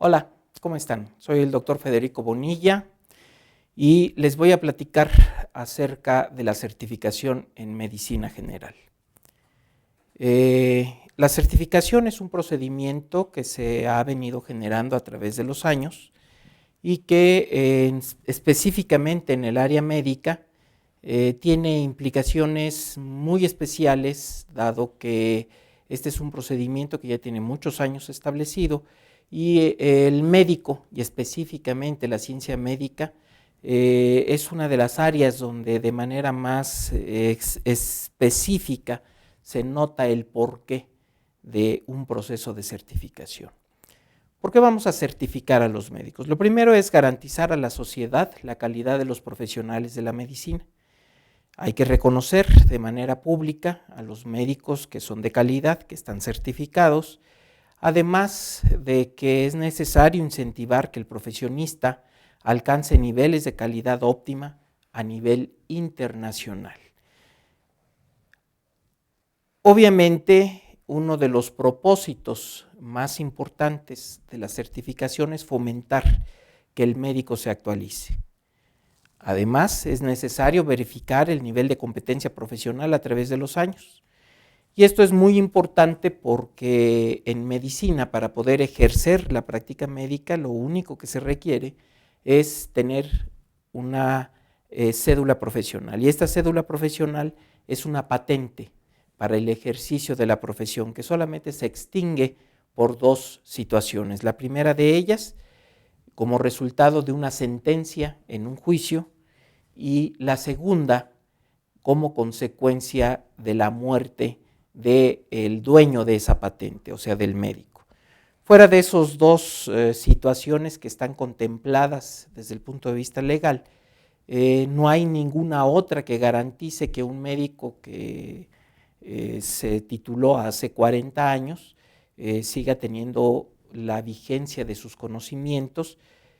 Hola, ¿cómo están? Soy el doctor Federico Bonilla y les voy a platicar acerca de la certificación en medicina general. La certificación es un procedimiento que se ha venido generando a través de los años y que específicamente en el área médica tiene implicaciones muy especiales, dado que este es un procedimiento que ya tiene muchos años establecido y el médico, y específicamente la ciencia médica, es una de las áreas donde de manera más específica se nota el porqué de un proceso de certificación. ¿Por qué vamos a certificar a los médicos? Lo primero es garantizar a la sociedad la calidad de los profesionales de la medicina. Hay que reconocer de manera pública a los médicos que son de calidad, que están certificados, además de que es necesario incentivar que el profesionista alcance niveles de calidad óptima a nivel internacional. Obviamente, uno de los propósitos más importantes de la certificación es fomentar que el médico se actualice. Además, es necesario verificar el nivel de competencia profesional a través de los años. Y esto es muy importante porque en medicina, para poder ejercer la práctica médica, lo único que se requiere es tener una cédula profesional. Y esta cédula profesional es una patente para el ejercicio de la profesión que solamente se extingue por dos situaciones. La primera de ellas, como resultado de una sentencia en un juicio, y la segunda, como consecuencia de la muerte del dueño de esa patente, o sea, del médico. Fuera de esas dos situaciones que están contempladas desde el punto de vista legal, no hay ninguna otra que garantice que un médico que se tituló hace 40 años siga teniendo la vigencia de sus conocimientos,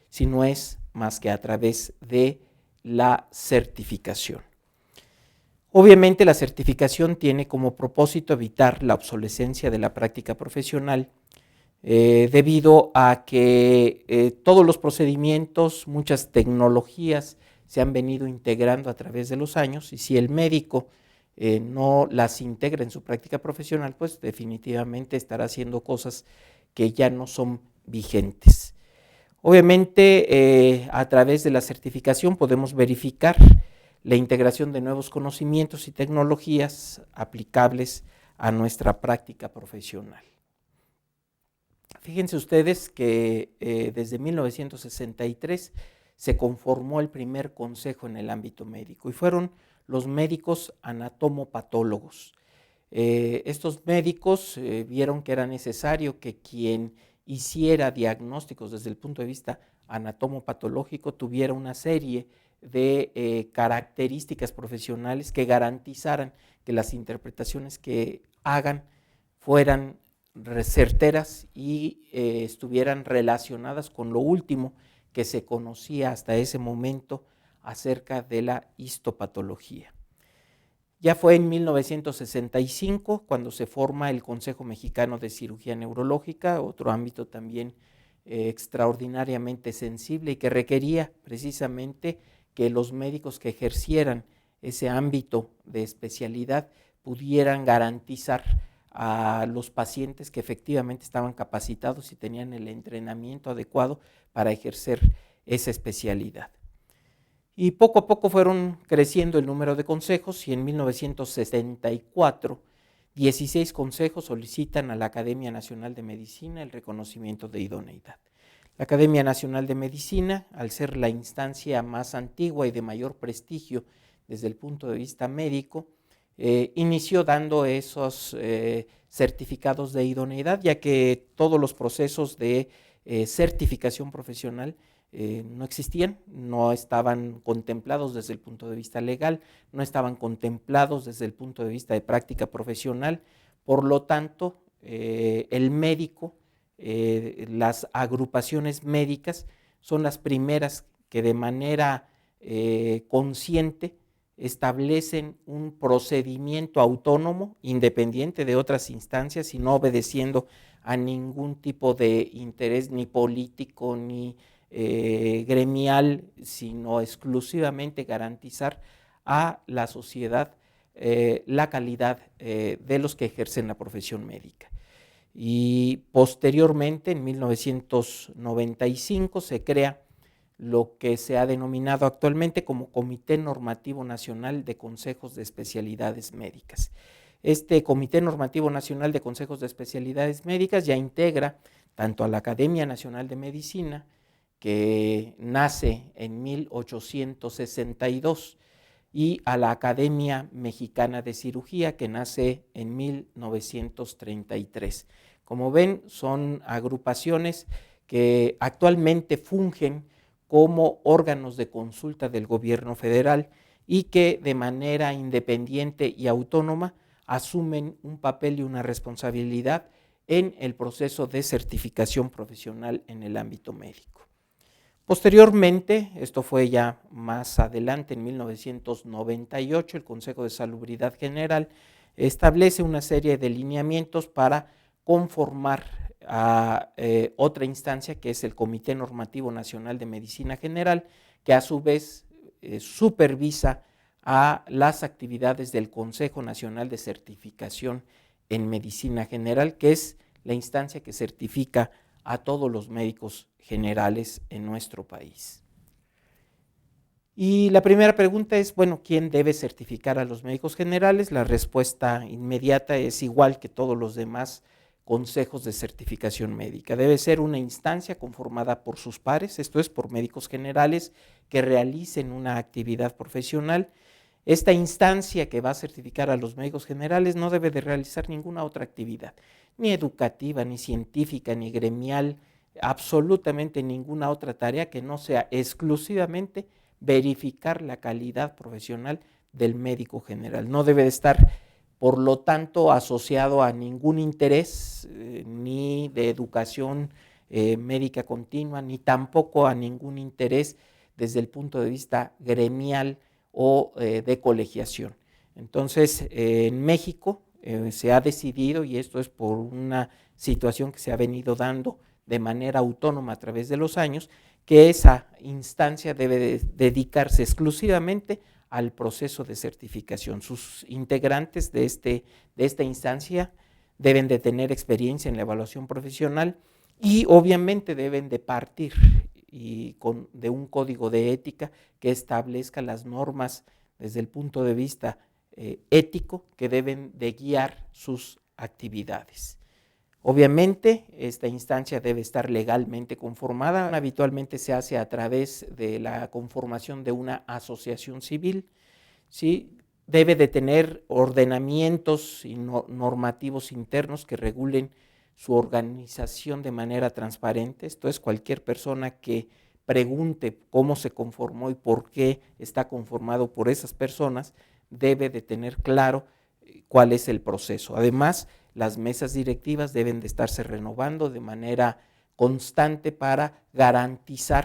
si no es más que a través de la certificación. Obviamente la certificación tiene como propósito evitar la obsolescencia de la práctica profesional debido a que todos los procedimientos, muchas tecnologías se han venido integrando a través de los años y si el médico no las integra en su práctica profesional, pues definitivamente estará haciendo cosas que ya no son vigentes. Obviamente a través de la certificación podemos verificar la integración de nuevos conocimientos y tecnologías aplicables a nuestra práctica profesional. Fíjense ustedes que desde 1963 se conformó el primer consejo en el ámbito médico y fueron los médicos anatomopatólogos. Estos médicos vieron que era necesario que quien hiciera diagnósticos desde el punto de vista anatomopatológico tuviera una serie de características profesionales que garantizaran que las interpretaciones que hagan fueran certeras y estuvieran relacionadas con lo último que se conocía hasta ese momento acerca de la histopatología. Ya fue en 1965 cuando se forma el Consejo Mexicano de Cirugía Neurológica, otro ámbito también extraordinariamente sensible y que requería precisamente que los médicos que ejercieran ese ámbito de especialidad pudieran garantizar a los pacientes que efectivamente estaban capacitados y tenían el entrenamiento adecuado para ejercer esa especialidad. Y poco a poco fueron creciendo el número de consejos y en 1974 16 consejos solicitan a la Academia Nacional de Medicina el reconocimiento de idoneidad. La Academia Nacional de Medicina, al ser la instancia más antigua y de mayor prestigio desde el punto de vista médico, inició dando esos certificados de idoneidad, ya que todos los procesos de certificación profesional no existían, no estaban contemplados desde el punto de vista legal, no estaban contemplados desde el punto de vista de práctica profesional, por lo tanto, el médico, las agrupaciones médicas son las primeras que de manera consciente establecen un procedimiento autónomo, independiente de otras instancias y no obedeciendo a ningún tipo de interés ni político ni gremial, sino exclusivamente garantizar a la sociedad la calidad de los que ejercen la profesión médica. Y posteriormente, en 1995, se crea lo que se ha denominado actualmente como Comité Normativo Nacional de Consejos de Especialidades Médicas. Este Comité Normativo Nacional de Consejos de Especialidades Médicas ya integra tanto a la Academia Nacional de Medicina, que nace en 1862, y a la Academia Mexicana de Cirugía, que nace en 1933. Como ven, son agrupaciones que actualmente fungen como órganos de consulta del gobierno federal y que de manera independiente y autónoma asumen un papel y una responsabilidad en el proceso de certificación profesional en el ámbito médico. Posteriormente, esto fue ya más adelante, en 1998, el Consejo de Salubridad General establece una serie de lineamientos para conformar a otra instancia, que es el Comité Normativo Nacional de Medicina General, que a su vez supervisa a las actividades del Consejo Nacional de Certificación en Medicina General, que es la instancia que certifica a todos los médicos generales en nuestro país. Y la primera pregunta es, bueno, ¿quién debe certificar a los médicos generales? La respuesta inmediata es igual que todos los demás consejos de certificación médica. Debe ser una instancia conformada por sus pares, esto es, por médicos generales que realicen una actividad profesional. Esta instancia que va a certificar a los médicos generales no debe de realizar ninguna otra actividad, ni educativa, ni científica, ni gremial, absolutamente ninguna otra tarea que no sea exclusivamente verificar la calidad profesional del médico general. No debe de estar, por lo tanto, asociado a ningún interés ni de educación médica continua, ni tampoco a ningún interés desde el punto de vista gremial o de colegiación. Entonces, en México se ha decidido, y esto es por una situación que se ha venido dando de manera autónoma a través de los años, que esa instancia debe de dedicarse exclusivamente al proceso de certificación. Sus integrantes de esta instancia deben de tener experiencia en la evaluación profesional y obviamente deben de partir de un código de ética que establezca las normas desde el punto de vista ético que deben de guiar sus actividades. Obviamente, esta instancia debe estar legalmente conformada. Habitualmente se hace a través de la conformación de una asociación civil, ¿sí? Debe de tener ordenamientos y normativos internos que regulen su organización de manera transparente. Esto es, cualquier persona que pregunte cómo se conformó y por qué está conformado por esas personas, debe de tener claro cuál es el proceso. Además, las mesas directivas deben de estarse renovando de manera constante para garantizar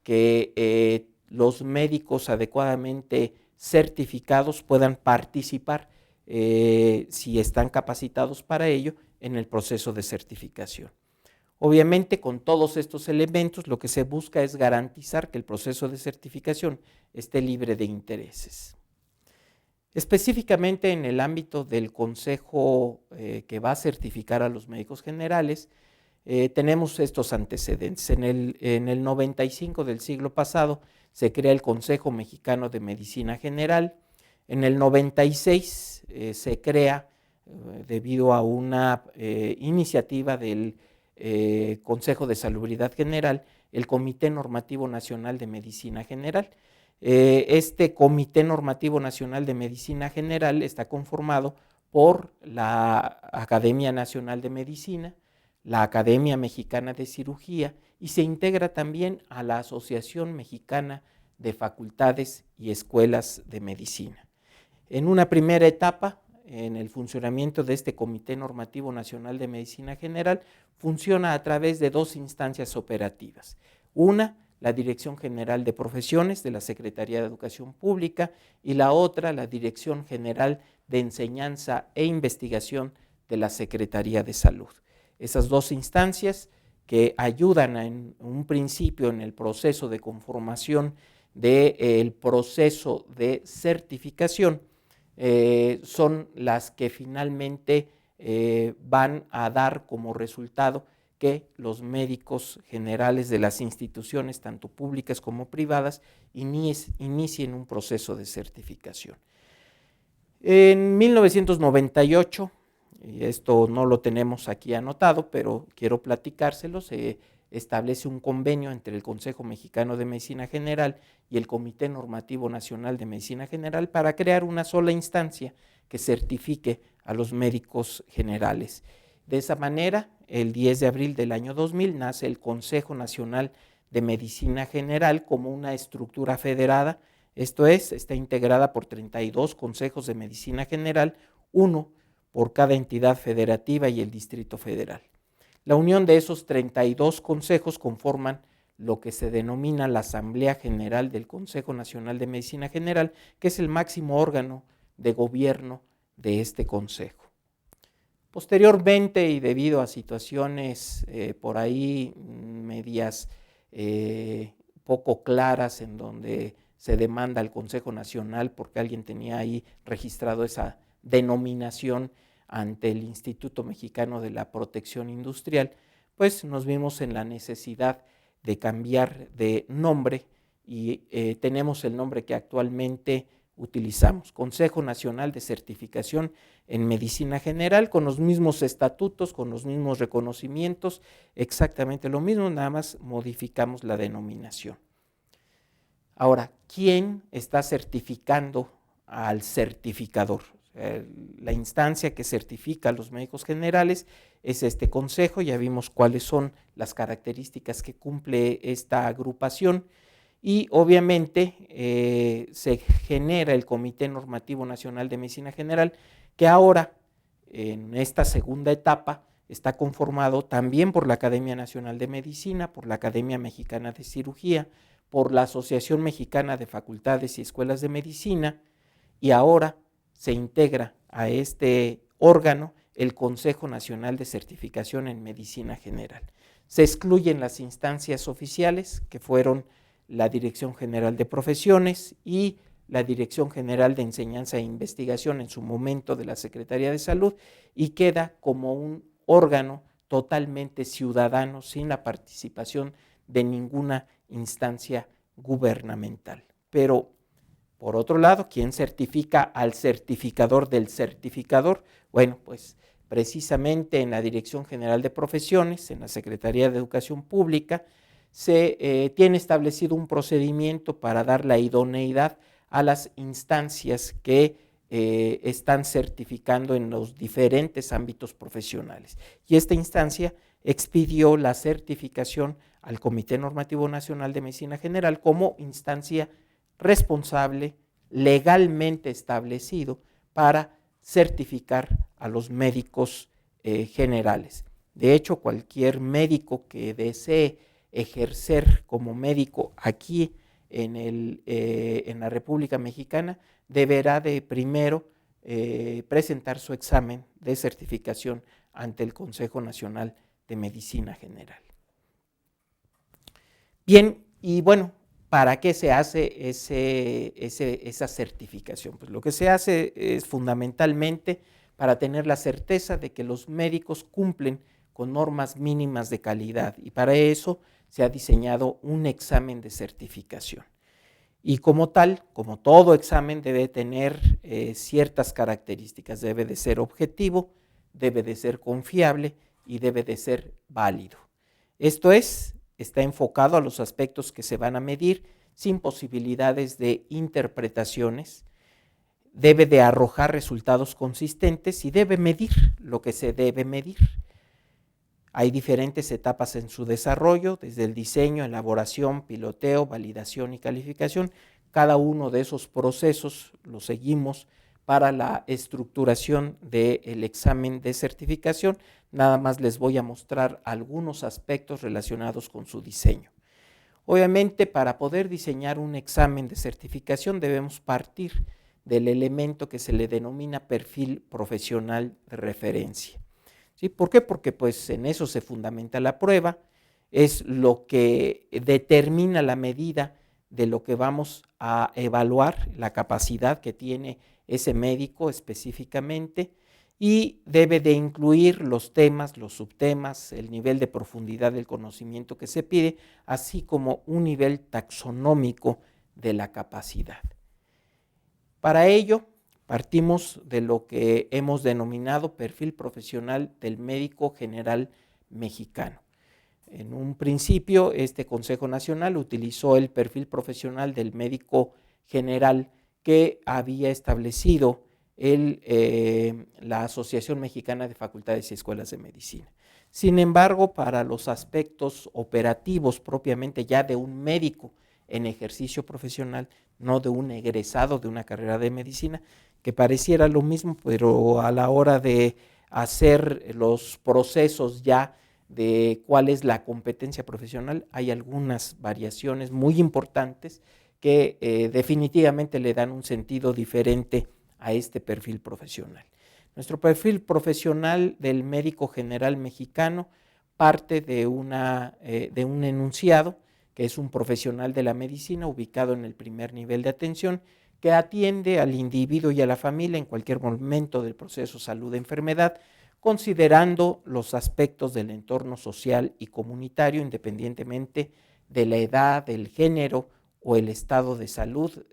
que los médicos adecuadamente certificados puedan participar, si están capacitados para ello, en el proceso de certificación. Obviamente, con todos estos elementos, lo que se busca es garantizar que el proceso de certificación esté libre de intereses. Específicamente en el ámbito del consejo que va a certificar a los médicos generales, tenemos estos antecedentes. En el 95 del siglo pasado se crea el Consejo Mexicano de Medicina General. En el 96 se crea, debido a una iniciativa del Consejo de Salubridad General, el Comité Normativo Nacional de Medicina General. Este Comité Normativo Nacional de Medicina General está conformado por la Academia Nacional de Medicina, la Academia Mexicana de Cirugía y se integra también a la Asociación Mexicana de Facultades y Escuelas de Medicina. En una primera etapa, en el funcionamiento de este Comité Normativo Nacional de Medicina General, funciona a través de dos instancias operativas. Una, la Dirección General de Profesiones de la Secretaría de Educación Pública y la otra, la Dirección General de Enseñanza e Investigación de la Secretaría de Salud. Esas dos instancias que ayudan en un principio en el proceso de conformación del proceso de certificación, son las que finalmente van a dar como resultado que los médicos generales de las instituciones, tanto públicas como privadas, inicien un proceso de certificación. En 1998, y esto no lo tenemos aquí anotado, pero quiero platicárselo, se establece un convenio entre el Consejo Mexicano de Medicina General y el Comité Normativo Nacional de Medicina General para crear una sola instancia que certifique a los médicos generales. De esa manera, el 10 de abril del año 2000 nace el Consejo Nacional de Medicina General como una estructura federada, esto es, está integrada por 32 consejos de medicina general, uno por cada entidad federativa y el Distrito Federal. La unión de esos 32 consejos conforman lo que se denomina la Asamblea General del Consejo Nacional de Medicina General, que es el máximo órgano de gobierno de este consejo. Posteriormente, y debido a situaciones por ahí medias poco claras en donde se demanda al Consejo Nacional porque alguien tenía ahí registrado esa denominación ante el Instituto Mexicano de la Protección Industrial, pues nos vimos en la necesidad de cambiar de nombre y tenemos el nombre que actualmente utilizamos, Consejo Nacional de Certificación en Medicina General, con los mismos estatutos, con los mismos reconocimientos, exactamente lo mismo, nada más modificamos la denominación. Ahora, ¿quién está certificando al certificador? La instancia que certifica a los médicos generales es este consejo, ya vimos cuáles son las características que cumple esta agrupación y obviamente se genera el Comité Normativo Nacional de Medicina General, que ahora en esta segunda etapa está conformado también por la Academia Nacional de Medicina, por la Academia Mexicana de Cirugía, por la Asociación Mexicana de Facultades y Escuelas de Medicina, y ahora se integra a este órgano el Consejo Nacional de Certificación en Medicina General. Se excluyen las instancias oficiales, que fueron la Dirección General de Profesiones y la Dirección General de Enseñanza e Investigación en su momento de la Secretaría de Salud, y queda como un órgano totalmente ciudadano, sin la participación de ninguna instancia gubernamental. Pero, por otro lado, ¿quién certifica al certificador del certificador? Bueno, pues precisamente en la Dirección General de Profesiones, en la Secretaría de Educación Pública, se tiene establecido un procedimiento para dar la idoneidad a las instancias que están certificando en los diferentes ámbitos profesionales. Y esta instancia expidió la certificación al Comité Normativo Nacional de Medicina General como instancia responsable, legalmente establecido para certificar a los médicos generales. De hecho, cualquier médico que desee ejercer como médico aquí en la República Mexicana deberá de primero presentar su examen de certificación ante el Consejo Nacional de Medicina General. Bien, y bueno, ¿para qué se hace esa certificación? Pues lo que se hace es fundamentalmente para tener la certeza de que los médicos cumplen con normas mínimas de calidad, y para eso se ha diseñado un examen de certificación. Y como tal, como todo examen, debe tener ciertas características. Debe de ser objetivo, debe de ser confiable y debe de ser válido. Esto es, está enfocado a los aspectos que se van a medir sin posibilidades de interpretaciones, debe de arrojar resultados consistentes y debe medir lo que se debe medir. Hay diferentes etapas en su desarrollo, desde el diseño, elaboración, piloteo, validación y calificación. Cada uno de esos procesos los seguimos para la estructuración del examen de certificación. Nada más les voy a mostrar algunos aspectos relacionados con su diseño. Obviamente, para poder diseñar un examen de certificación debemos partir del elemento que se le denomina perfil profesional de referencia. ¿Sí? ¿Por qué? Porque pues en eso se fundamenta la prueba, es lo que determina la medida de lo que vamos a evaluar, la capacidad que tiene ese médico específicamente, y debe de incluir los temas, los subtemas, el nivel de profundidad del conocimiento que se pide, así como un nivel taxonómico de la capacidad. Para ello, partimos de lo que hemos denominado perfil profesional del médico general mexicano. En un principio, este Consejo Nacional utilizó el perfil profesional del médico general que había establecido la Asociación Mexicana de Facultades y Escuelas de Medicina. Sin embargo, para los aspectos operativos propiamente ya de un médico en ejercicio profesional, no de un egresado de una carrera de medicina, que pareciera lo mismo, pero a la hora de hacer los procesos ya de cuál es la competencia profesional, hay algunas variaciones muy importantes que definitivamente le dan un sentido diferente a este perfil profesional. Nuestro perfil profesional del médico general mexicano parte de un enunciado que es un profesional de la medicina ubicado en el primer nivel de atención, que atiende al individuo y a la familia en cualquier momento del proceso salud-enfermedad, considerando los aspectos del entorno social y comunitario, independientemente de la edad, del género o el estado de salud,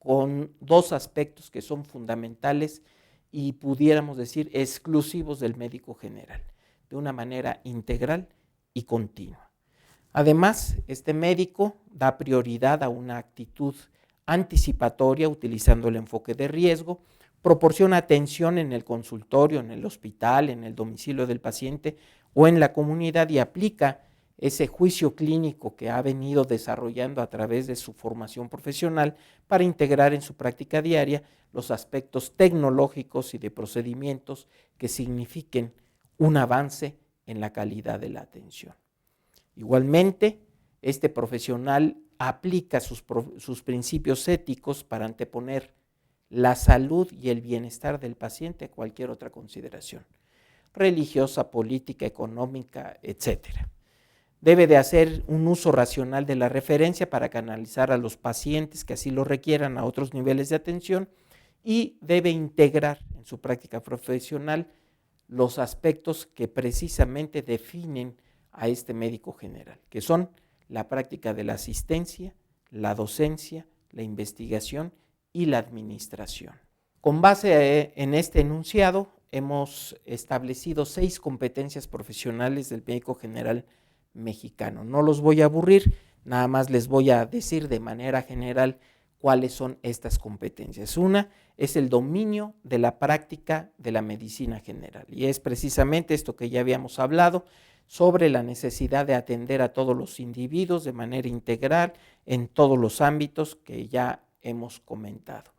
con dos aspectos que son fundamentales y pudiéramos decir exclusivos del médico general, de una manera integral y continua. Además, este médico da prioridad a una actitud anticipatoria utilizando el enfoque de riesgo, proporciona atención en el consultorio, en el hospital, en el domicilio del paciente o en la comunidad y aplica ese juicio clínico que ha venido desarrollando a través de su formación profesional para integrar en su práctica diaria los aspectos tecnológicos y de procedimientos que signifiquen un avance en la calidad de la atención. Igualmente, este profesional aplica sus principios éticos para anteponer la salud y el bienestar del paciente a cualquier otra consideración, religiosa, política, económica, etcétera. Debe de hacer un uso racional de la referencia para canalizar a los pacientes que así lo requieran a otros niveles de atención y debe integrar en su práctica profesional los aspectos que precisamente definen a este médico general, que son la práctica de la asistencia, la docencia, la investigación y la administración. Con base en este enunciado, hemos establecido 6 competencias profesionales del médico general mexicano. No los voy a aburrir, nada más les voy a decir de manera general cuáles son estas competencias. Una es el dominio de la práctica de la medicina general y es precisamente esto que ya habíamos hablado sobre la necesidad de atender a todos los individuos de manera integral en todos los ámbitos que ya hemos comentado.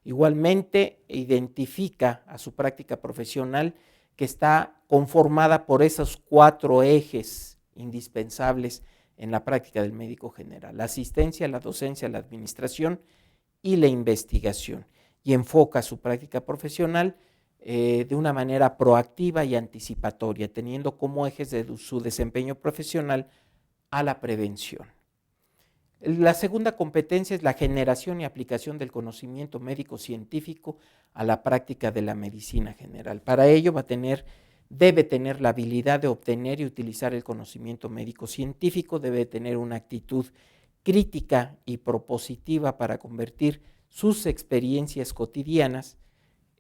Igualmente, identifica a su práctica profesional que está conformada por esos 4 ejes indispensables en la práctica del médico general: la asistencia, la docencia, la administración y la investigación, y enfoca su práctica profesional de una manera proactiva y anticipatoria, teniendo como ejes de su desempeño profesional a la prevención. La segunda competencia es la generación y aplicación del conocimiento médico-científico a la práctica de la medicina general. Para ello debe tener la habilidad de obtener y utilizar el conocimiento médico-científico, debe tener una actitud crítica y propositiva para convertir sus experiencias cotidianas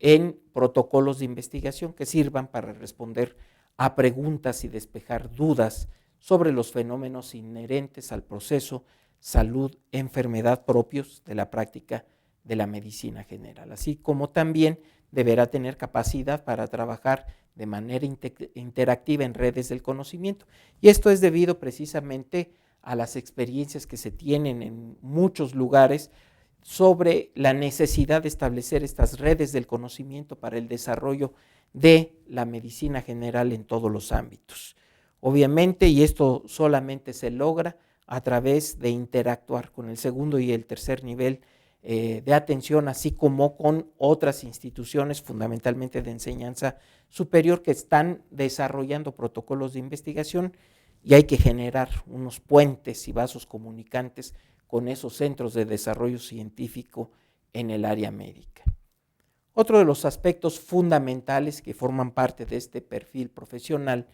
en protocolos de investigación que sirvan para responder a preguntas y despejar dudas sobre los fenómenos inherentes al proceso salud-enfermedad propios de la práctica de la medicina general, así como también deberá tener capacidad para trabajar de manera interactiva en redes del conocimiento. Y esto es debido precisamente a las experiencias que se tienen en muchos lugares sobre la necesidad de establecer estas redes del conocimiento para el desarrollo de la medicina general en todos los ámbitos. Obviamente, y esto solamente se logra a través de interactuar con el segundo y el tercer nivel de atención, así como con otras instituciones, fundamentalmente de enseñanza superior, que están desarrollando protocolos de investigación, y hay que generar unos puentes y vasos comunicantes con esos centros de desarrollo científico en el área médica. Otro de los aspectos fundamentales que forman parte de este perfil profesional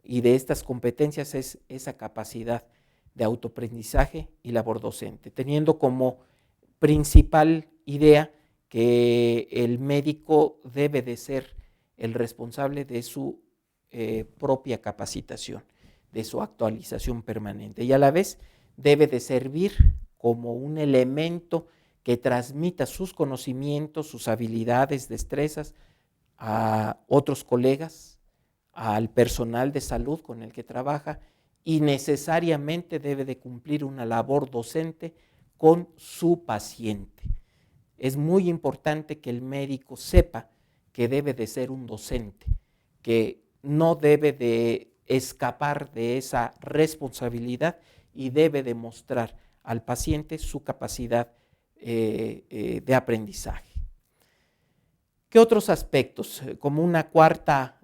y de estas competencias es esa capacidad de autoaprendizaje y labor docente, teniendo como principal idea que el médico debe de ser el responsable de su propia capacitación, de su actualización permanente, y a la vez debe de servir como un elemento que transmita sus conocimientos, sus habilidades, destrezas a otros colegas, al personal de salud con el que trabaja, y necesariamente debe de cumplir una labor docente con su paciente. Es muy importante que el médico sepa que debe de ser un docente, que no debe de escapar de esa responsabilidad y debe demostrar al paciente su capacidad de aprendizaje. ¿Qué otros aspectos? Como una cuarta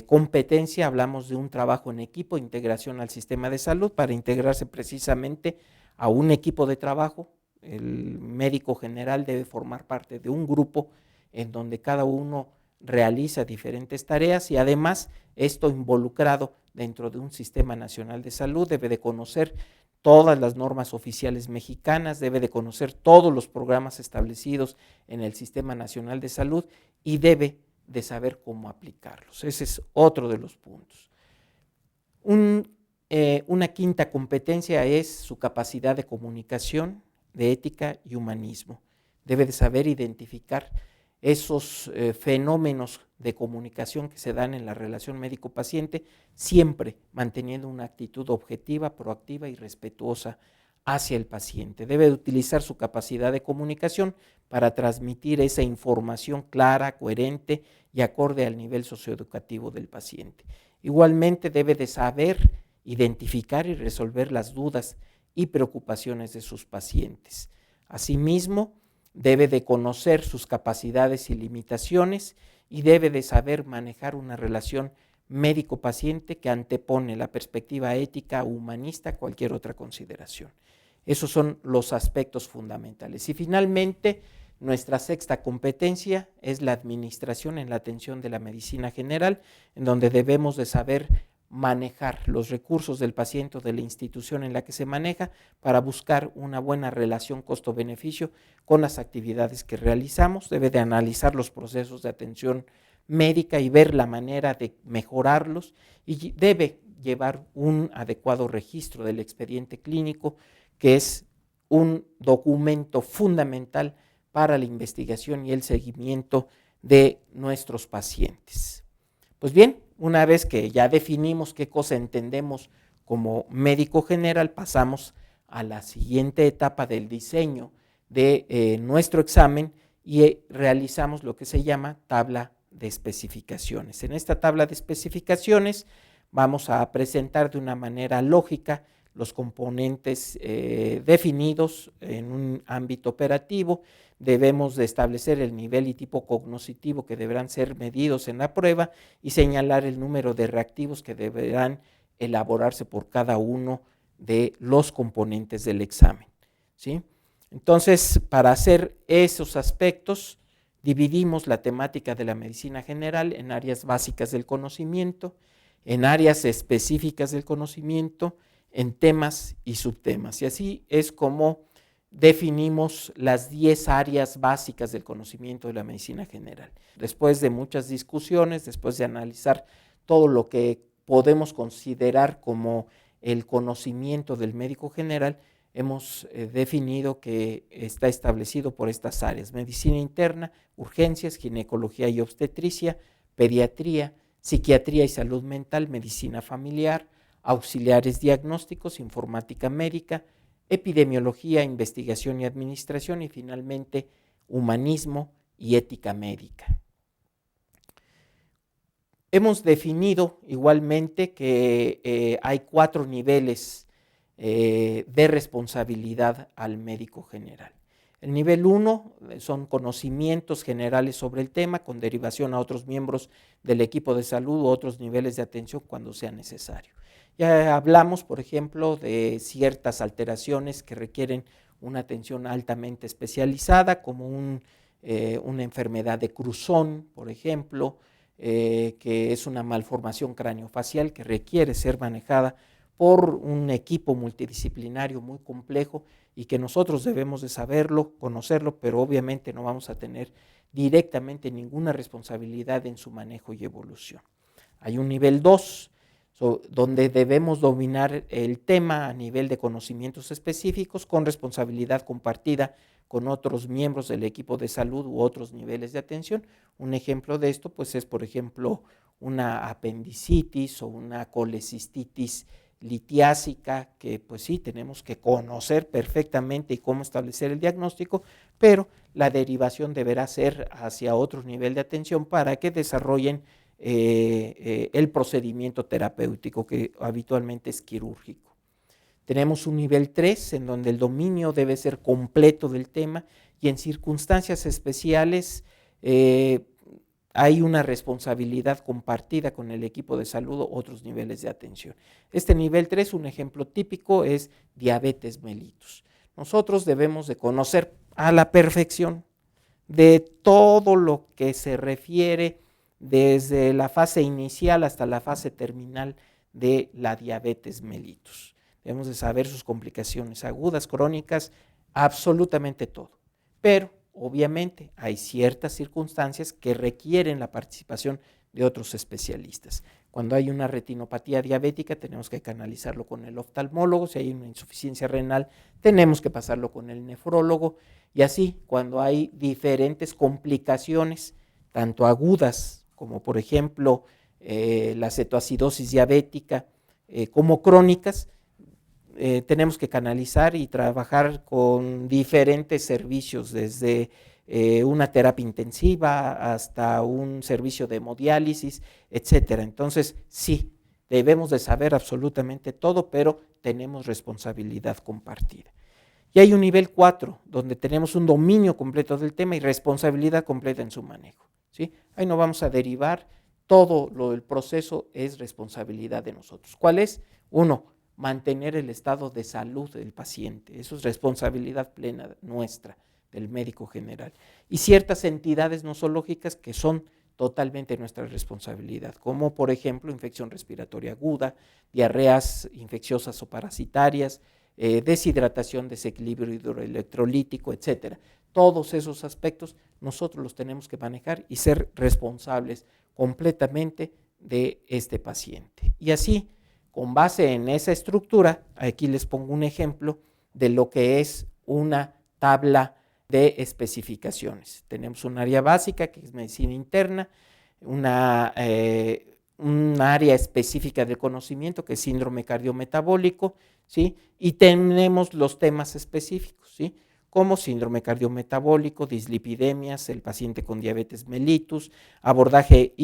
competencia, hablamos de un trabajo en equipo, integración al sistema de salud, para integrarse precisamente a un equipo de trabajo. El médico general debe formar parte de un grupo en donde cada uno realiza diferentes tareas, y además esto involucrado dentro de un sistema nacional de salud. Debe de conocer todas las normas oficiales mexicanas, debe de conocer todos los programas establecidos en el Sistema Nacional de Salud y debe de saber cómo aplicarlos. Ese es otro de los puntos. Una quinta competencia es su capacidad de comunicación, de ética y humanismo. Debe de saber identificar esos fenómenos de comunicación que se dan en la relación médico-paciente, siempre manteniendo una actitud objetiva, proactiva y respetuosa hacia el paciente. Debe de utilizar su capacidad de comunicación para transmitir esa información clara, coherente y acorde al nivel socioeducativo del paciente. Igualmente debe de saber identificar y resolver las dudas y preocupaciones de sus pacientes. Asimismo, debe de conocer sus capacidades y limitaciones y debe de saber manejar una relación médico-paciente que antepone la perspectiva ética o humanista a cualquier otra consideración. Esos son los aspectos fundamentales. Y finalmente, nuestra sexta competencia es la administración en la atención de la medicina general, en donde debemos de saber manejar los recursos del paciente o de la institución en la que se maneja para buscar una buena relación costo-beneficio con las actividades que realizamos. Debe de analizar los procesos de atención médica y ver la manera de mejorarlos, y debe llevar un adecuado registro del expediente clínico, que es un documento fundamental para la investigación y el seguimiento de nuestros pacientes. Pues bien, una vez que ya definimos qué cosa entendemos como médico general, pasamos a la siguiente etapa del diseño de nuestro examen y realizamos lo que se llama tabla de especificaciones. En esta tabla de especificaciones vamos a presentar de una manera lógica los componentes definidos en un ámbito operativo. Debemos de establecer el nivel y tipo cognoscitivo que deberán ser medidos en la prueba y señalar el número de reactivos que deberán elaborarse por cada uno de los componentes del examen, ¿sí? Entonces, para hacer esos aspectos, dividimos la temática de la medicina general en áreas básicas del conocimiento, en áreas específicas del conocimiento, en temas y subtemas. Y así es como definimos las 10 áreas básicas del conocimiento de la medicina general. Después de muchas discusiones, después de analizar todo lo que podemos considerar como el conocimiento del médico general, hemos definido que está establecido por estas áreas: medicina interna, urgencias, ginecología y obstetricia, pediatría, psiquiatría y salud mental, medicina familiar, auxiliares diagnósticos, informática médica, epidemiología, investigación y administración, y finalmente humanismo y ética médica. Hemos definido igualmente que hay 4 niveles de responsabilidad al médico general. El nivel 1 son conocimientos generales sobre el tema con derivación a otros miembros del equipo de salud u otros niveles de atención cuando sea necesario. Ya hablamos, por ejemplo, de ciertas alteraciones que requieren una atención altamente especializada, como una enfermedad de Cruzón, por ejemplo, que es una malformación craneofacial que requiere ser manejada por un equipo multidisciplinario muy complejo y que nosotros debemos de saberlo, conocerlo, pero obviamente no vamos a tener directamente ninguna responsabilidad en su manejo y evolución. Hay un nivel 2, donde debemos dominar el tema a nivel de conocimientos específicos con responsabilidad compartida con otros miembros del equipo de salud u otros niveles de atención. Un ejemplo de esto pues es, por ejemplo, una apendicitis o una colecistitis litiásica, que pues sí, tenemos que conocer perfectamente y cómo establecer el diagnóstico, pero la derivación deberá ser hacia otro nivel de atención para que desarrollen el procedimiento terapéutico, que habitualmente es quirúrgico. Tenemos un nivel 3 en donde el dominio debe ser completo del tema y en circunstancias especiales hay una responsabilidad compartida con el equipo de salud o otros niveles de atención. Este nivel 3, un ejemplo típico, es diabetes mellitus. Nosotros debemos de conocer a la perfección de todo lo que se refiere desde la fase inicial hasta la fase terminal de la diabetes mellitus. Debemos de saber sus complicaciones agudas, crónicas, absolutamente todo. Pero obviamente hay ciertas circunstancias que requieren la participación de otros especialistas. Cuando hay una retinopatía diabética tenemos que canalizarlo con el oftalmólogo, si hay una insuficiencia renal tenemos que pasarlo con el nefrólogo, y así cuando hay diferentes complicaciones, tanto agudas como por ejemplo la cetoacidosis diabética, como crónicas, tenemos que canalizar y trabajar con diferentes servicios, desde una terapia intensiva hasta un servicio de hemodiálisis, etcétera. Entonces, sí, debemos de saber absolutamente todo, pero tenemos responsabilidad compartida. Y hay un nivel 4, donde tenemos un dominio completo del tema y responsabilidad completa en su manejo, ¿sí? Ahí no vamos a derivar, todo lo del proceso es responsabilidad de nosotros. ¿Cuál es? 1, mantener el estado de salud del paciente, eso es responsabilidad plena nuestra, del médico general. Y ciertas entidades nosológicas que son totalmente nuestra responsabilidad, como por ejemplo infección respiratoria aguda, diarreas infecciosas o parasitarias, deshidratación, desequilibrio hidroelectrolítico, etcétera. Todos esos aspectos nosotros los tenemos que manejar y ser responsables completamente de este paciente. Y así, con base en esa estructura, aquí les pongo un ejemplo de lo que es una tabla de especificaciones. Tenemos un área básica que es medicina interna, un área específica de conocimiento que es síndrome cardiometabólico, ¿sí? Y tenemos los temas específicos, ¿sí? Como síndrome cardiometabólico, dislipidemias, el paciente con diabetes mellitus, abordaje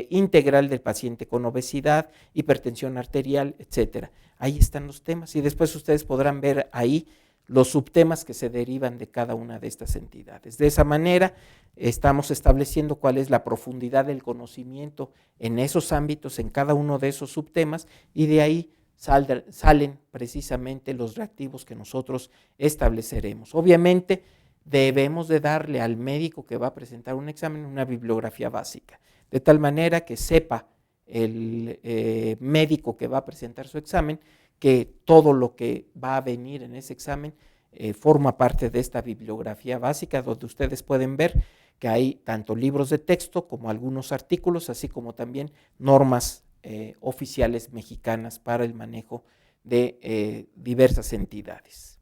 integral del paciente con obesidad, hipertensión arterial, etcétera. Ahí están los temas y después ustedes podrán ver ahí los subtemas que se derivan de cada una de estas entidades. De esa manera estamos estableciendo cuál es la profundidad del conocimiento en esos ámbitos, en cada uno de esos subtemas, y de ahí salen precisamente los reactivos que nosotros estableceremos. Obviamente debemos de darle al médico que va a presentar un examen una bibliografía básica, de tal manera que sepa el médico que va a presentar su examen que todo lo que va a venir en ese examen forma parte de esta bibliografía básica, donde ustedes pueden ver que hay tanto libros de texto como algunos artículos, así como también normas oficiales mexicanas para el manejo de diversas entidades.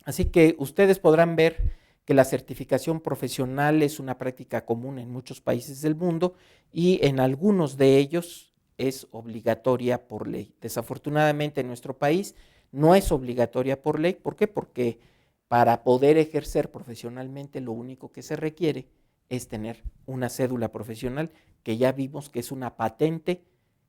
Así que ustedes podrán ver que la certificación profesional es una práctica común en muchos países del mundo y en algunos de ellos es obligatoria por ley. Desafortunadamente en nuestro país no es obligatoria por ley. ¿Por qué? Porque para poder ejercer profesionalmente lo único que se requiere es tener una cédula profesional, que ya vimos que es una patente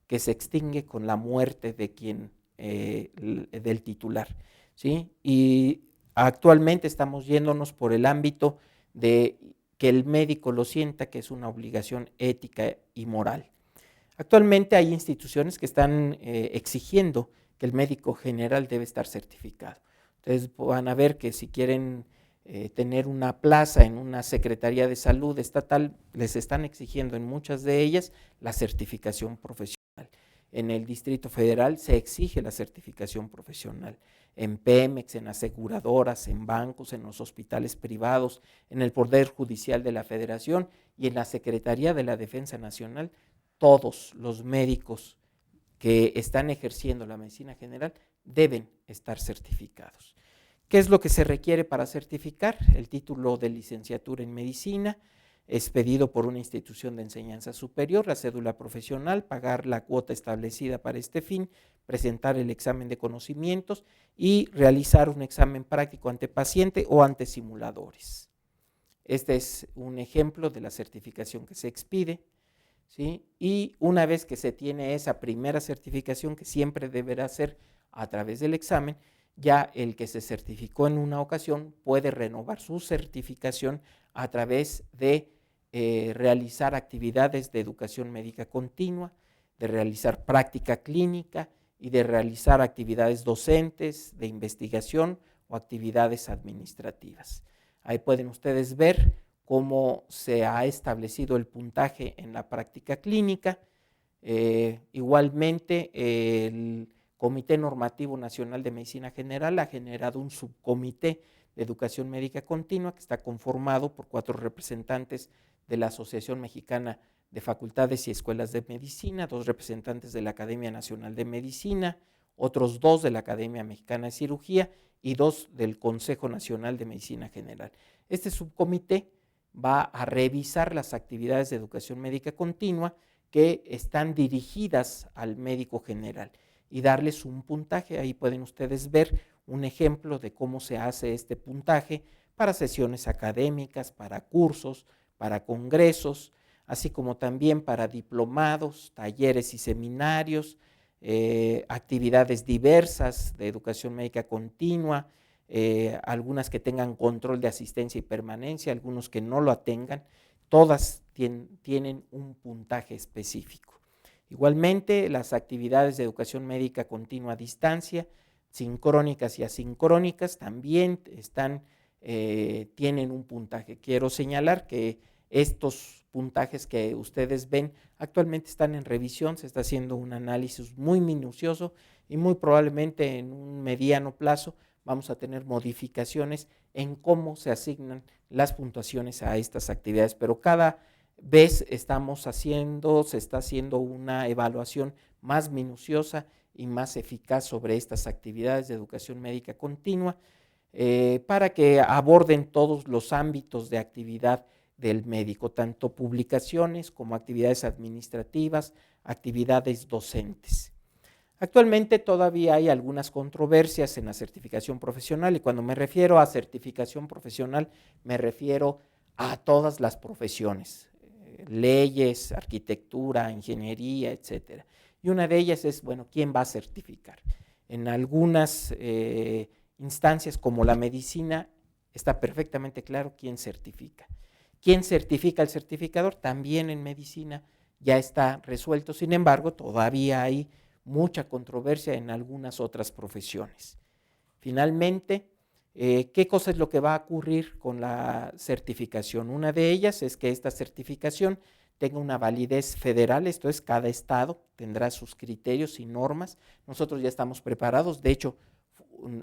que se extingue con la muerte de quien del titular, ¿sí? Y actualmente estamos yéndonos por el ámbito de que el médico lo sienta que es una obligación ética y moral. Actualmente hay instituciones que están exigiendo que el médico general debe estar certificado. Entonces van a ver que si quieren tener una plaza en una Secretaría de Salud estatal, les están exigiendo en muchas de ellas la certificación profesional. En el Distrito Federal se exige la certificación profesional. En Pemex, en aseguradoras, en bancos, en los hospitales privados, en el Poder Judicial de la Federación y en la Secretaría de la Defensa Nacional, todos los médicos que están ejerciendo la medicina general deben estar certificados. ¿Qué es lo que se requiere para certificar? El título de licenciatura en medicina, expedido por una institución de enseñanza superior, la cédula profesional, pagar la cuota establecida para este fin, presentar el examen de conocimientos y realizar un examen práctico ante paciente o ante simuladores. Este es un ejemplo de la certificación que se expide, ¿sí? Y una vez que se tiene esa primera certificación, que siempre deberá ser a través del examen, ya el que se certificó en una ocasión puede renovar su certificación a través de realizar actividades de educación médica continua, de realizar práctica clínica y de realizar actividades docentes, de investigación o actividades administrativas. Ahí pueden ustedes ver cómo se ha establecido el puntaje en la práctica clínica. Igualmente, el Comité Normativo Nacional de Medicina General ha generado un subcomité de educación médica continua que está conformado por 4 representantes de la Asociación Mexicana de Facultades y Escuelas de Medicina, 2 representantes de la Academia Nacional de Medicina, otros 2 de la Academia Mexicana de Cirugía y 2 del Consejo Nacional de Medicina General. Este subcomité va a revisar las actividades de educación médica continua que están dirigidas al médico general y darles un puntaje. Ahí pueden ustedes ver un ejemplo de cómo se hace este puntaje para sesiones académicas, para cursos, para congresos, así como también para diplomados, talleres y seminarios, actividades diversas de educación médica continua, algunas que tengan control de asistencia y permanencia, algunos que no lo tengan, todas tienen un puntaje específico. Igualmente, las actividades de educación médica continua a distancia, sincrónicas y asincrónicas, también tienen un puntaje. Quiero señalar que estos puntajes que ustedes ven actualmente están en revisión, se está haciendo un análisis muy minucioso y muy probablemente en un mediano plazo vamos a tener modificaciones en cómo se asignan las puntuaciones a estas actividades, pero cada vez se está haciendo una evaluación más minuciosa y más eficaz sobre estas actividades de educación médica continua para que aborden todos los ámbitos de actividad del médico, tanto publicaciones como actividades administrativas, actividades docentes. Actualmente todavía hay algunas controversias en la certificación profesional y cuando me refiero a certificación profesional me refiero a todas las profesiones, leyes, arquitectura, ingeniería, etcétera. Y una de ellas es, bueno, ¿quién va a certificar? En algunas instancias como la medicina está perfectamente claro quién certifica. ¿Quién certifica al certificador? También en medicina ya está resuelto, sin embargo, todavía hay mucha controversia en algunas otras profesiones. Finalmente, ¿qué cosa es lo que va a ocurrir con la certificación? Una de ellas es que esta certificación tenga una validez federal, esto es, cada estado tendrá sus criterios y normas. Nosotros ya estamos preparados, de hecho,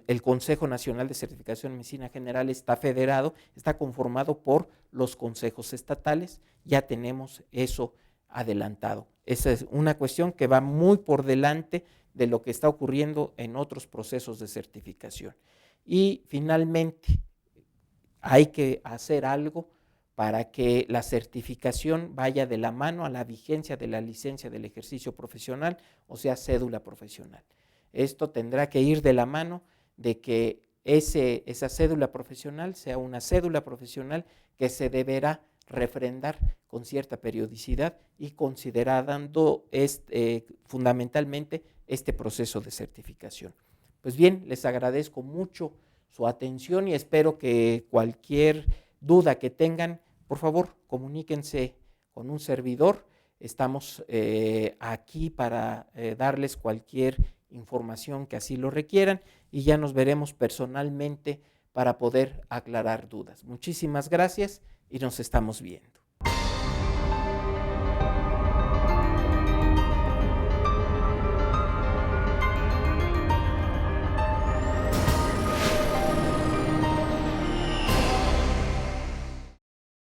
el Consejo Nacional de Certificación en Medicina General está federado, está conformado por los consejos estatales, ya tenemos eso adelantado. Esa es una cuestión que va muy por delante de lo que está ocurriendo en otros procesos de certificación. Y finalmente, hay que hacer algo para que la certificación vaya de la mano a la vigencia de la licencia del ejercicio profesional, o sea, cédula profesional. Esto tendrá que ir de la mano de que esa cédula profesional sea una cédula profesional que se deberá refrendar con cierta periodicidad y considerando fundamentalmente este proceso de certificación. Pues bien, les agradezco mucho su atención y espero que cualquier duda que tengan, por favor, comuníquense con un servidor. Estamos aquí para darles cualquier información que así lo requieran y ya nos veremos personalmente para poder aclarar dudas. Muchísimas gracias y nos estamos viendo.